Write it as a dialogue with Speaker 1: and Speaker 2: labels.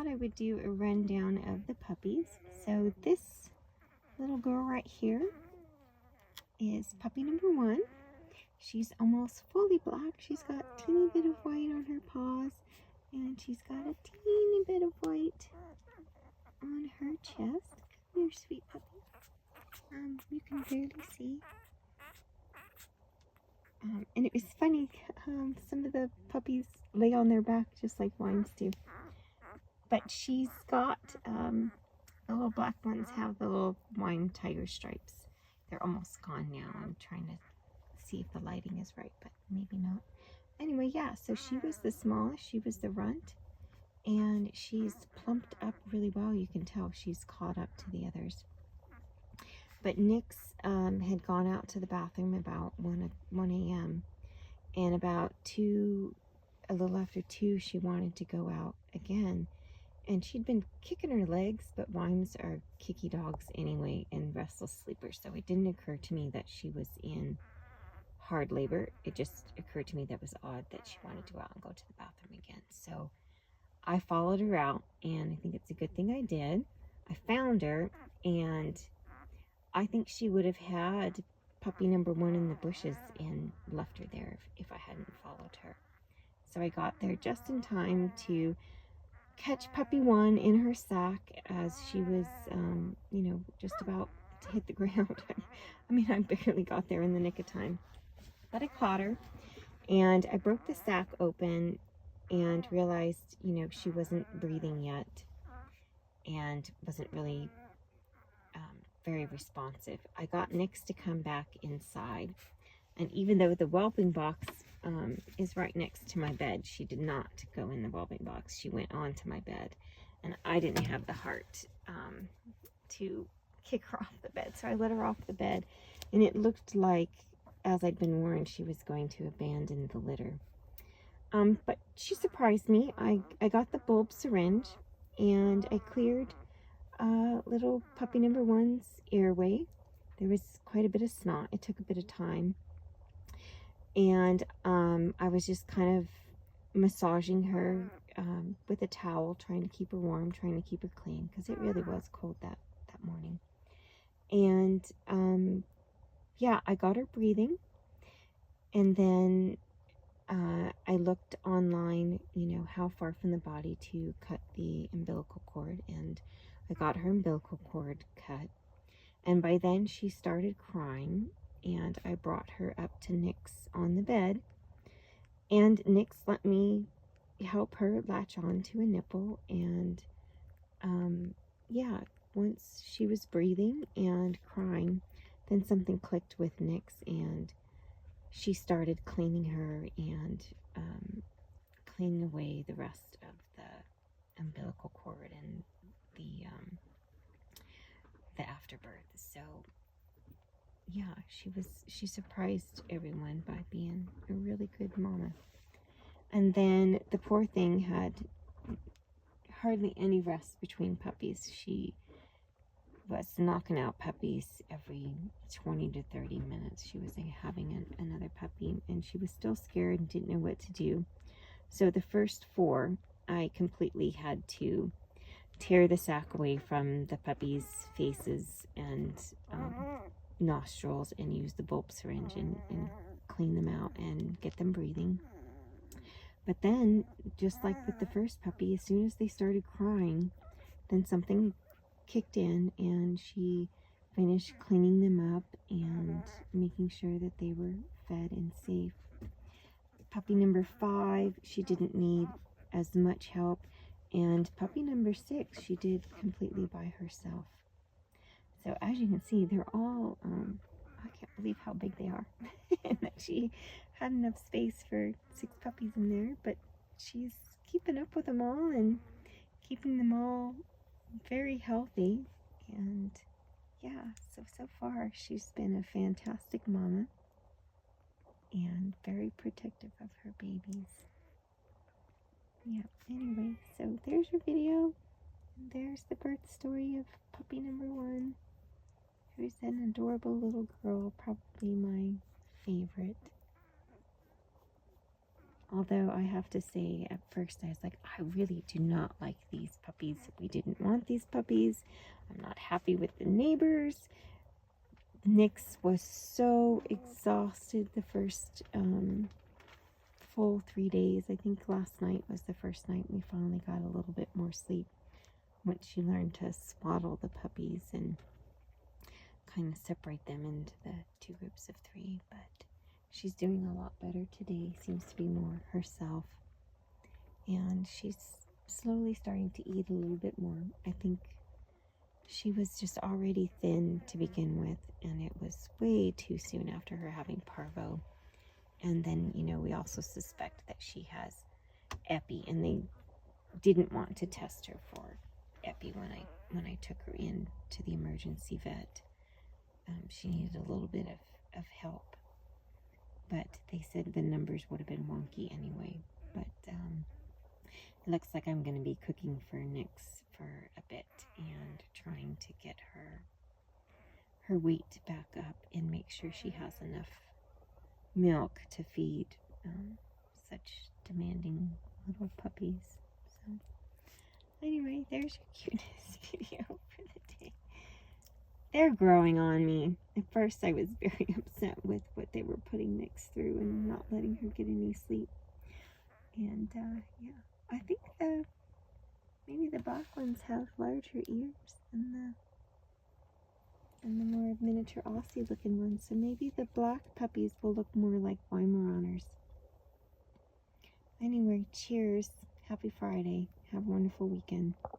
Speaker 1: thought I would do a rundown of the puppies. So this little girl right here is puppy number 1. She's almost fully black. She's got a teeny bit of white on her paws, and she's got a teeny bit of white on her chest. Come here, sweet puppy. You can barely see. And it was funny, some of the puppies lay on their back just like Wimes do. But she's got, the little black ones have the little wine tiger stripes. They're almost gone now. I'm trying to see if the lighting is right, but maybe not. Anyway, yeah, so she was the smallest. She was the runt. And she's plumped up really well. You can tell she's caught up to the others. But Nyx had gone out to the bathroom about 1 a.m. And about a little after 2, she wanted to go out again. And she'd been kicking her legs, but Wimes are kicky dogs anyway and restless sleepers. So it didn't occur to me that she was in hard labor. It just occurred to me that it was odd that she wanted to go out and go to the bathroom again. So I followed her out, and I think it's a good thing I did. I found her, and I think she would have had puppy number 1 in the bushes and left her there if I hadn't followed her. So I got there just in time to catch puppy 1 in her sack as she was, you know, just about to hit the ground. I mean, I barely got there in the nick of time. But I caught her, and I broke the sack open and realized, you know, she wasn't breathing yet and wasn't really very responsive. I got Nyx to come back inside, and even though the whelping box is right next to my bed, she did not go in the whelping box. She went onto my bed, and I didn't have the heart to kick her off the bed, so I let her off the bed, and it looked like, as I'd been warned, she was going to abandon the litter. But she surprised me. I got the bulb syringe, and I cleared little puppy number 1's airway. There was quite a bit of snot. It took a bit of time. And I was just kind of massaging her with a towel, trying to keep her warm, trying to keep her clean, because it really was cold that morning. And yeah, I got her breathing. And then I looked online, you know, how far from the body to cut the umbilical cord, and I got her umbilical cord cut. And by then she started crying, and I brought her up to Nyx on the bed, and Nyx let me help her latch on to a nipple. And yeah, once she was breathing and crying, then something clicked with Nyx, and she started cleaning her and cleaning away the rest of the umbilical cord and the afterbirth. So yeah, she surprised everyone by being a really good mama. And then the poor thing had hardly any rest between puppies. She was knocking out puppies every 20 to 30 minutes. She was having another puppy, and she was still scared and didn't know what to do. So the first 4, I completely had to tear the sack away from the puppies' faces and nostrils and use the bulb syringe and clean them out and get them breathing. But then, just like with the first puppy, as soon as they started crying, then something kicked in, and she finished cleaning them up and making sure that they were fed and safe. Puppy number 5, she didn't need as much help, and puppy number 6, she did completely by herself. So as you can see, they're all, I can't believe how big they are, and that she had enough space for 6 puppies in there, but she's keeping up with them all and keeping them all very healthy. And yeah, so far she's been a fantastic mama and very protective of her babies. Yeah, anyway, so there's your video. There's the birth story of puppy number 1, who's an adorable little girl, probably my favorite. Although I have to say, at first I was like, I really do not like these puppies. We didn't want these puppies. I'm not happy with the neighbors. Nix was so exhausted the first full 3 days. I think last night was the first night we finally got a little bit more sleep once she learned to swaddle the puppies and kind of separate them into the 2 groups of 3. But she's doing a lot better today, seems to be more herself, and she's slowly starting to eat a little bit more. I think she was just already thin to begin with, and it was way too soon after her having parvo. And then, you know, we also suspect that she has epi, and they didn't want to test her for epi when I took her in to the emergency vet. She needed a little bit of help, but they said the numbers would have been wonky anyway. But it looks like I'm going to be cooking for Nix for a bit and trying to get her weight back up and make sure she has enough milk to feed such demanding little puppies. So anyway, there's your cuteness video for the day. They're growing on me. At first I was very upset with what they were putting Nix through and not letting her get any sleep. And yeah, I think maybe the black ones have larger ears than the more miniature Aussie looking ones. So maybe the black puppies will look more like Weimaraners. Anyway, cheers. Happy Friday. Have a wonderful weekend.